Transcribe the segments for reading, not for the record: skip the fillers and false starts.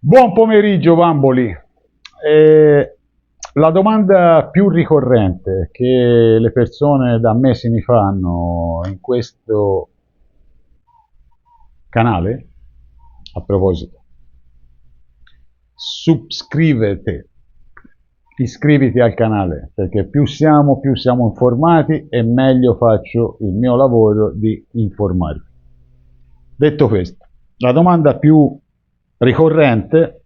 Buon pomeriggio, bamboli. La domanda più ricorrente che le persone da mesi mi fanno in questo canale, a proposito, subscrivete, iscriviti al canale, perché più siamo informati e meglio faccio il mio lavoro di informarvi. Detto questo, la domanda più ricorrente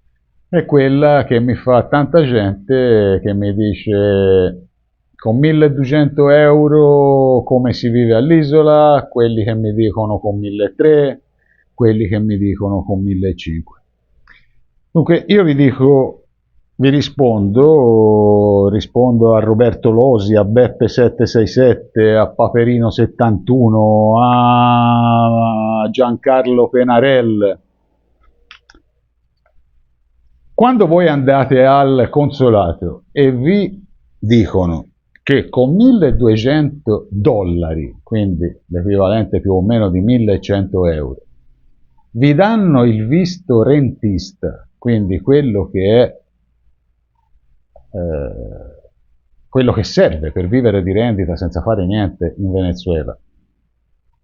è quella che mi fa tanta gente che mi dice con 1200 euro come si vive all'isola, quelli che mi dicono con 1300, quelli che mi dicono con 1500. Dunque io vi dico, rispondo a Roberto Losi, a Beppe767, a Paperino71, a Giancarlo Penarel. Quando voi andate al consolato e vi dicono che con 1200 dollari, quindi l'equivalente più o meno di 1100 euro, vi danno il visto rentista, quindi quello che serve per vivere di rendita senza fare niente in Venezuela,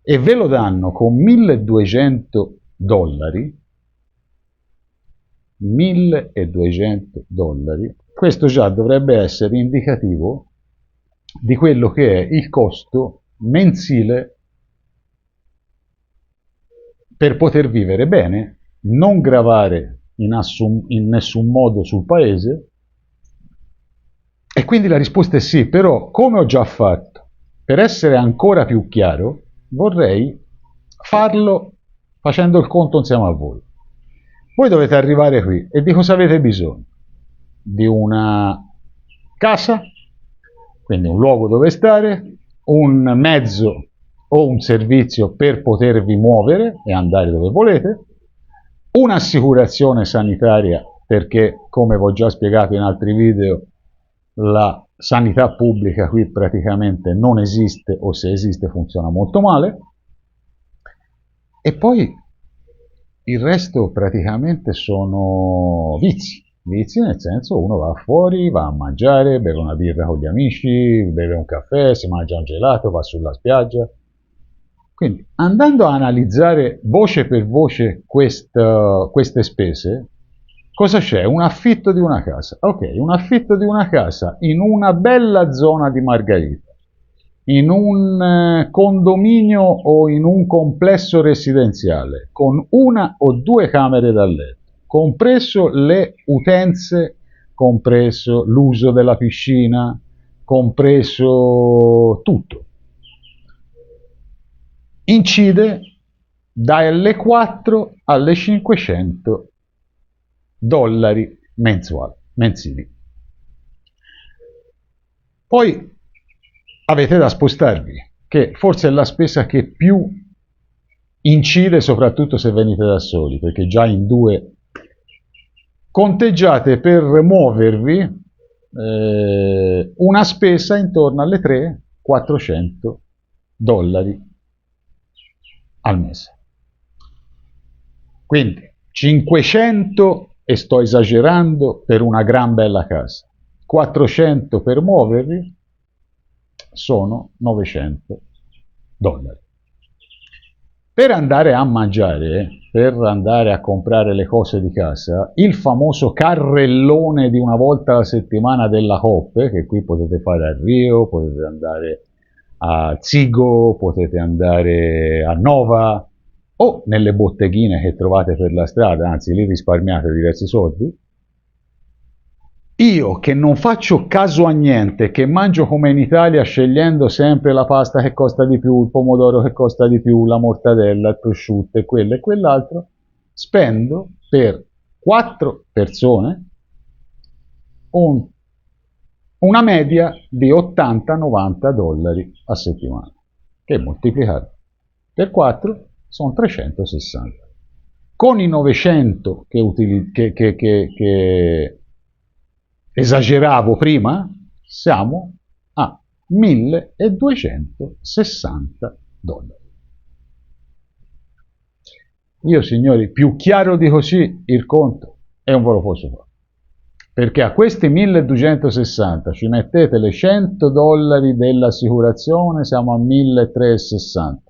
e ve lo danno con 1200 dollari, 1200 dollari, questo già dovrebbe essere indicativo di quello che è il costo mensile per poter vivere bene, non gravare in nessun modo sul paese. E quindi la risposta è sì, però come ho già fatto, per essere ancora più chiaro, vorrei farlo facendo il conto insieme a voi. Voi dovete arrivare qui e di cosa avete bisogno? Di una casa, quindi un luogo dove stare, un mezzo o un servizio per potervi muovere e andare dove volete, un'assicurazione sanitaria perché, come vi ho già spiegato in altri video, la sanità pubblica qui praticamente non esiste, o se esiste funziona molto male, e poi il resto praticamente sono vizi nel senso uno va fuori, va a mangiare, beve una birra con gli amici, beve un caffè, si mangia un gelato, va sulla spiaggia. Quindi andando a analizzare voce per voce queste spese, cosa c'è? Un affitto di una casa. Ok, un affitto di una casa in una bella zona di Margarita, in un condominio o in un complesso residenziale con una o due camere da letto, compreso le utenze, compreso l'uso della piscina, compreso tutto, incide dalle 4 alle 500 dollari mensili. Poi avete da spostarvi, che forse è la spesa che più incide, soprattutto se venite da soli, perché già in due conteggiate per muovervi una spesa intorno alle 300-400 dollari al mese. Quindi 500, e sto esagerando, per una gran bella casa, 400 per muovervi, sono 900 dollari. Per andare a mangiare, per andare a comprare le cose di casa, il famoso carrellone di una volta alla settimana della Coop, che qui potete fare a Rio, potete andare a Zigo, potete andare a Nova, o nelle botteghine che trovate per la strada, anzi lì risparmiate diversi soldi. Io che non faccio caso a niente, che mangio come in Italia scegliendo sempre la pasta che costa di più, il pomodoro che costa di più, la mortadella, il prosciutto e quello e quell'altro, spendo per 4 persone una media di 80-90 dollari a settimana, che moltiplicato per 4 sono 360. Con i 900 che esageravo prima, siamo a 1260 dollari. Io, signori, più chiaro di così il conto e non ve lo posso fare. Perché a questi 1260 ci mettete le $100 dell'assicurazione, siamo a 1360.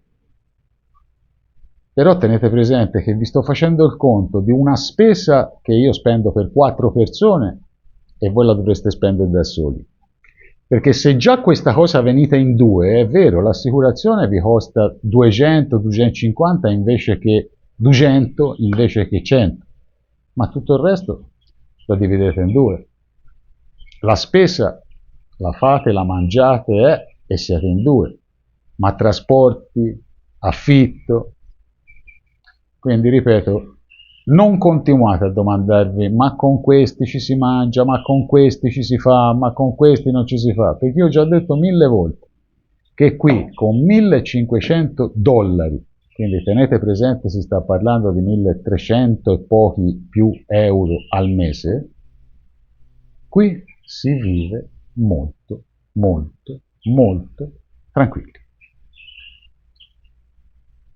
Però tenete presente che vi sto facendo il conto di una spesa che io spendo per 4 persone e voi la dovreste spendere da soli. Perché se già questa cosa venite in due, è vero, l'assicurazione vi costa 200, 250 invece che 200 invece che 100, ma tutto il resto lo dividete in due. La spesa la fate, la mangiate e siete in due, ma trasporti, affitto. Quindi ripeto, non continuate a domandarvi ma con questi ci si mangia, ma con questi ci si fa, ma con questi non ci si fa, perché io ho già detto 1000 volte che qui con $1500, quindi tenete presente si sta parlando di 1300 e pochi più euro al mese, qui si vive molto, molto, molto tranquilli.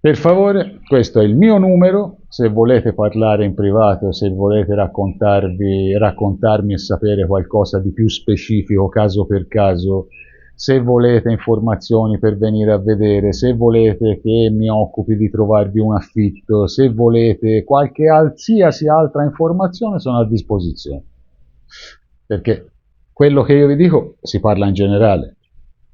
Per favore, questo è il mio numero, se volete parlare in privato, se volete raccontarmi e sapere qualcosa di più specifico caso per caso, se volete informazioni per venire a vedere, se volete che mi occupi di trovarvi un affitto, se volete qualsiasi altra informazione sono a disposizione. Perché quello che io vi dico si parla in generale.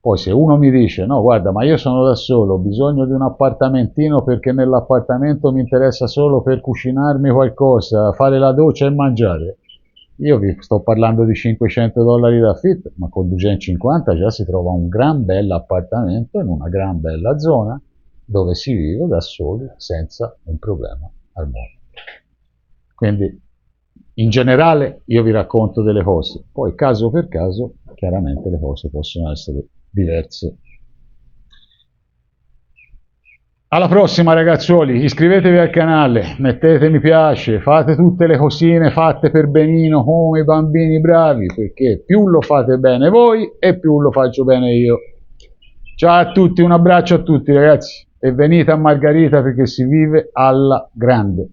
Poi se uno mi dice, no guarda, ma io sono da solo, ho bisogno di un appartamentino perché nell'appartamento mi interessa solo per cucinarmi qualcosa, fare la doccia e mangiare, io vi sto parlando di $500 d'affitto, ma con 250 già si trova un gran bel appartamento in una gran bella zona dove si vive da soli senza un problema al mondo. Quindi in generale io vi racconto delle cose, poi caso per caso chiaramente le cose possono essere diverse. Alla prossima ragazzuoli, iscrivetevi al canale, mettete mi piace, fate tutte le cosine fatte per benino come i bambini bravi, perché più lo fate bene voi e più lo faccio bene io. Ciao a tutti, un abbraccio a tutti ragazzi e venite a Margarita perché si vive alla grande.